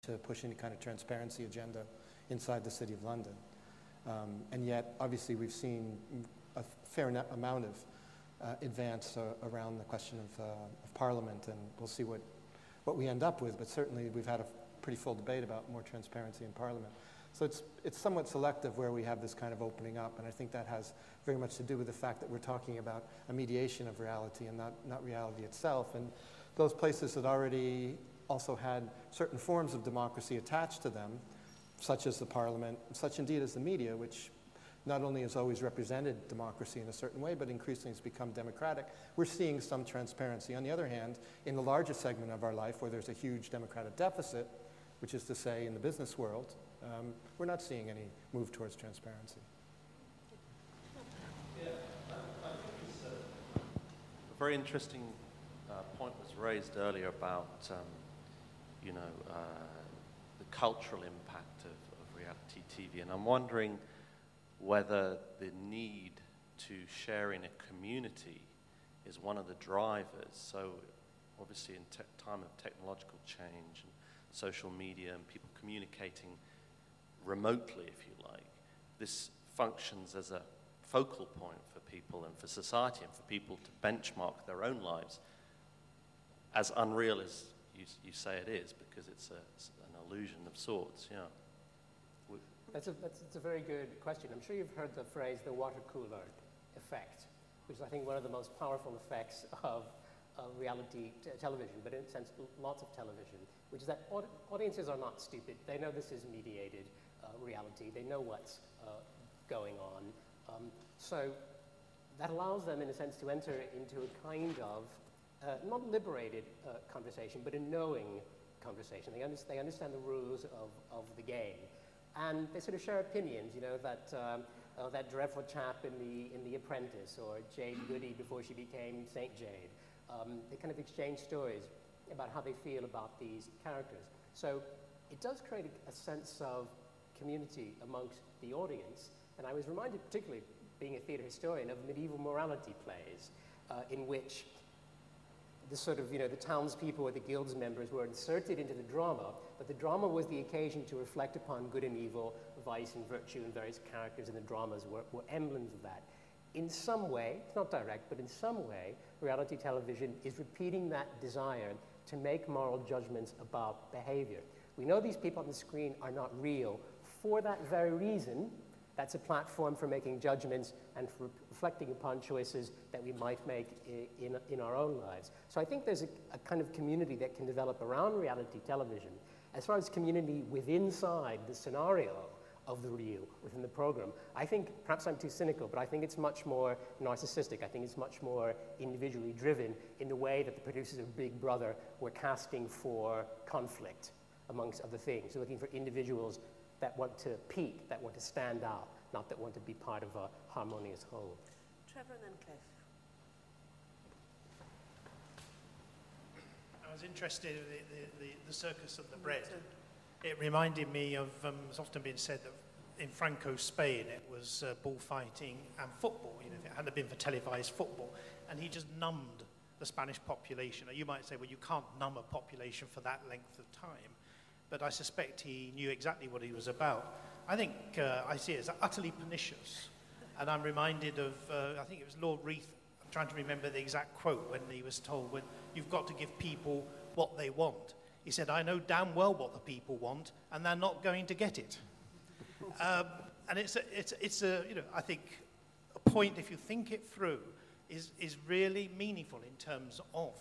to push any kind of transparency agenda inside the City of London. And yet, obviously, we've seen a fair amount of advance around the question of Parliament, and we'll see what we end up with, but certainly we've had a pretty full debate about more transparency in Parliament. So it's somewhat selective where we have this kind of opening up, and I think that has very much to do with the fact that we're talking about a mediation of reality and not reality itself. And those places that already also had certain forms of democracy attached to them, such as the Parliament, such indeed as the media, which not only has always represented democracy in a certain way, but increasingly has become democratic, we're seeing some transparency. On the other hand, in the larger segment of our life where there's a huge democratic deficit, which is to say in the business world, we're not seeing any move towards transparency. Yeah, I think it's a very interesting point was raised earlier about, the cultural impact of reality TV, and I'm wondering whether the need to share in a community is one of the drivers. So obviously in time of technological change and social media and people communicating remotely, if you like, this functions as a focal point for people and for society and for people to benchmark their own lives, as unreal as you say it is, because it's an illusion of sorts. Yeah. That's a very good question. I'm sure you've heard the phrase the water cooler effect, which is, I think, one of the most powerful effects of reality television, but in a sense, lots of television, which is that audiences are not stupid. They know this is mediated reality. They know what's going on. So that allows them, in a sense, to enter into a kind of, not liberated conversation, but a knowing conversation. They understand the rules of the game. And they sort of share opinions, that dreadful chap in The Apprentice, or Jade Goody before she became Saint Jade. They kind of exchange stories about how they feel about these characters. So it does create a sense of community amongst the audience. And I was reminded, particularly being a theatre historian, of medieval morality plays in which the sort of, the townspeople or the guild's members were inserted into the drama, but the drama was the occasion to reflect upon good and evil, vice and virtue, and various characters in the dramas were emblems of that. In some way, it's not direct, but in some way, reality television is repeating that desire to make moral judgments about behavior. We know these people on the screen are not real. For that very reason, that's a platform for making judgments and for reflecting upon choices that we might make in our own lives. So I think there's a kind of community that can develop around reality television. As far as community inside the scenario of the real, within the program, I think, perhaps I'm too cynical, but I think it's much more narcissistic. I think it's much more individually driven in the way that the producers of Big Brother were casting for conflict, amongst other things. They're looking for individuals that want to peak, that want to stand out, not that want to be part of a harmonious whole. Trevor and then Cliff. I was interested in the circus of the bread. It reminded me of, it's often been said that in Franco Spain it was bullfighting and football. If it hadn't been for televised football, and he just numbed the Spanish population. Or you might say, well, you can't numb a population for that length of time. But I suspect he knew exactly what he was about. I think I see it as utterly pernicious. And I'm reminded of, I think it was Lord Reith, I'm trying to remember the exact quote, when he was told, when you've got to give people what they want. He said, I know damn well what the people want, and they're not going to get it. And it's I think a point, if you think it through, is really meaningful in terms of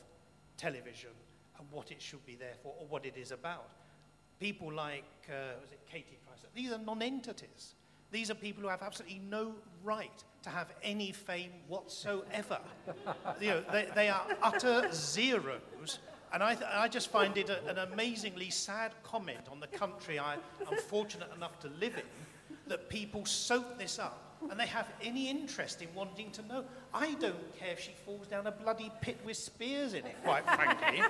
television and what it should be there for, or what it is about. People like, was it Katie Price? These are non-entities. These are people who have absolutely no right to have any fame whatsoever. They are utter zeros. And I just find it an amazingly sad comment on the country I'm fortunate enough to live in, that people soak this up and they have any interest in wanting to know. I don't care if she falls down a bloody pit with spears in it, quite frankly.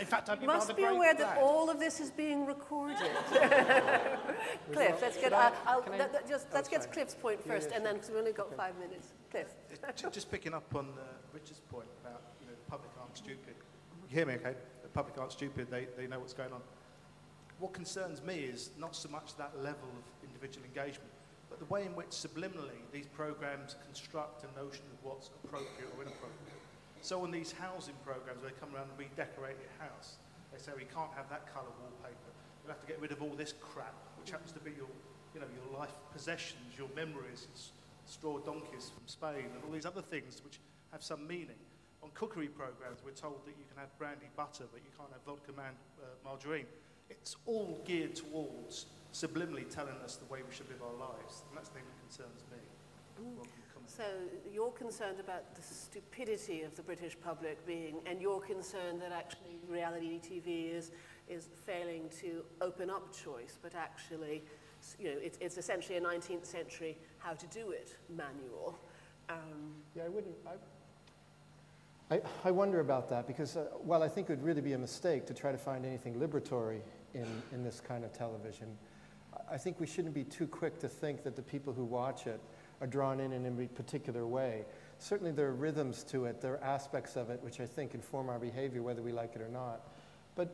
In fact, I'd be rather must be aware that all of this is being recorded. Cliff, let's get Cliff's point first, and then, because we've only got 5 minutes. Cliff. Just picking up on Richard's point about the public aren't stupid. You hear me okay? The public aren't stupid, they know what's going on. what concerns me is not so much that level of individual engagement, but the way in which subliminally these programs construct a notion of what's appropriate or inappropriate. So on these housing programs, where they come around and redecorate your house, they say, we can't have that colour wallpaper. You have to get rid of all this crap, which happens to be your, your life possessions, your memories, straw donkeys from Spain, and all these other things which have some meaning. On cookery programs, we're told that you can have brandy butter, but you can't have vodka margarine. It's all geared towards subliminally telling us the way we should live our lives, and that's the thing that concerns me. So you're concerned about the stupidity of the British public being, and you're concerned that actually reality TV is failing to open up choice, but actually, it's essentially a 19th century how to do it manual. Yeah, I wonder about that because, while I think it would really be a mistake to try to find anything liberatory in this kind of television, I think we shouldn't be too quick to think that the people who watch it are drawn in a particular way. Certainly there are rhythms to it, there are aspects of it which I think inform our behavior whether we like it or not. But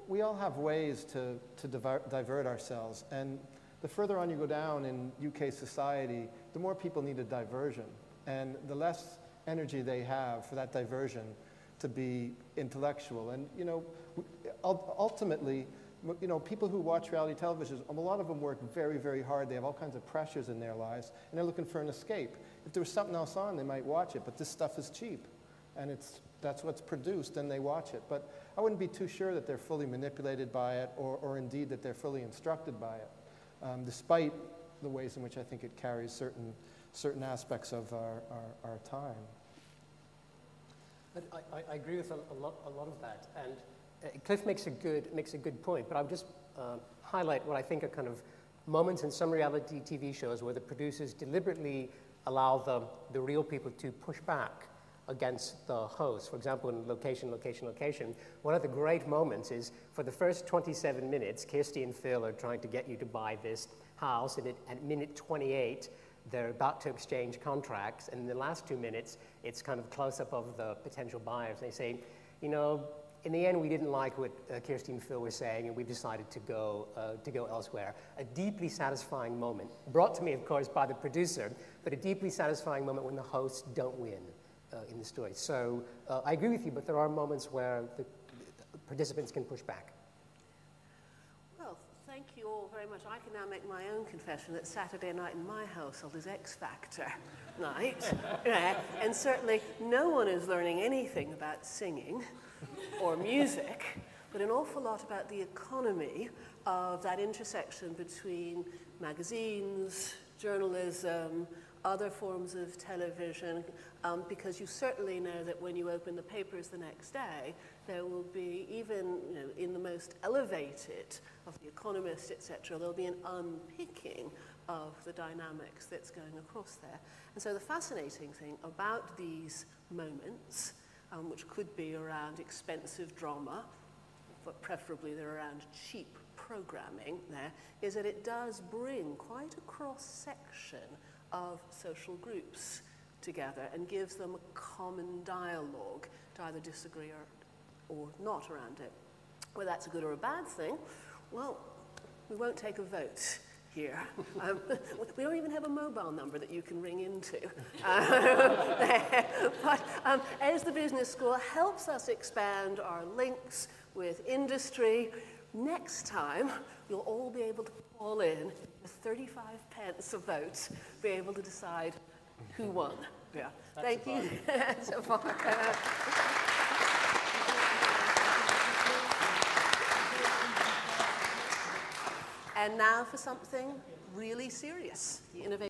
we all have ways to divert ourselves, and the further on you go down in UK society, the more people need a diversion, and the less energy they have for that diversion to be intellectual. And ultimately, people who watch reality television, a lot of them work very, very hard. They have all kinds of pressures in their lives, and they're looking for an escape. If there was something else on, they might watch it, but this stuff is cheap, and that's what's produced, and they watch it. But I wouldn't be too sure that they're fully manipulated by it, or indeed that they're fully instructed by it, despite the ways in which I think it carries certain aspects of our time. But I agree with a lot of that, and Cliff makes a good point. But I'll just highlight what I think are kind of moments in some reality TV shows where the producers deliberately allow the real people to push back against the host. For example, in Location. One of the great moments is for the first 27 minutes, Kirsty and Phil are trying to get you to buy this house, and at minute 28, they're about to exchange contracts, and in the last 2 minutes, it's kind of close-up of the potential buyers. They say, in the end, we didn't like what Kirsty and Phil were saying, and we decided to go elsewhere. A deeply satisfying moment, brought to me, of course, by the producer, but a deeply satisfying moment when the hosts don't win in the story. So I agree with you, but there are moments where the participants can push back. Well, thank you all very much. I can now make my own confession that Saturday night in my household is X Factor night. And certainly no one is learning anything about singing or music, but an awful lot about the economy of that intersection between magazines, journalism, other forms of television, because you certainly know that when you open the papers the next day, there will be, even in the most elevated of The Economist, etc., there'll be an unpicking of the dynamics that's going across there. And so the fascinating thing about these moments, which could be around expensive drama, but preferably they're around cheap programming there, is that it does bring quite a cross-section of social groups together and gives them a common dialogue to either disagree or not around it. Whether that's a good or a bad thing, well, we won't take a vote here. We don't even have a mobile number that you can ring into. But as the business school helps us expand our links with industry, next time you'll all be able to call in with 35 pence a vote, be able to decide who won. Yeah. Thank you so far. And now for something really serious, the innovation.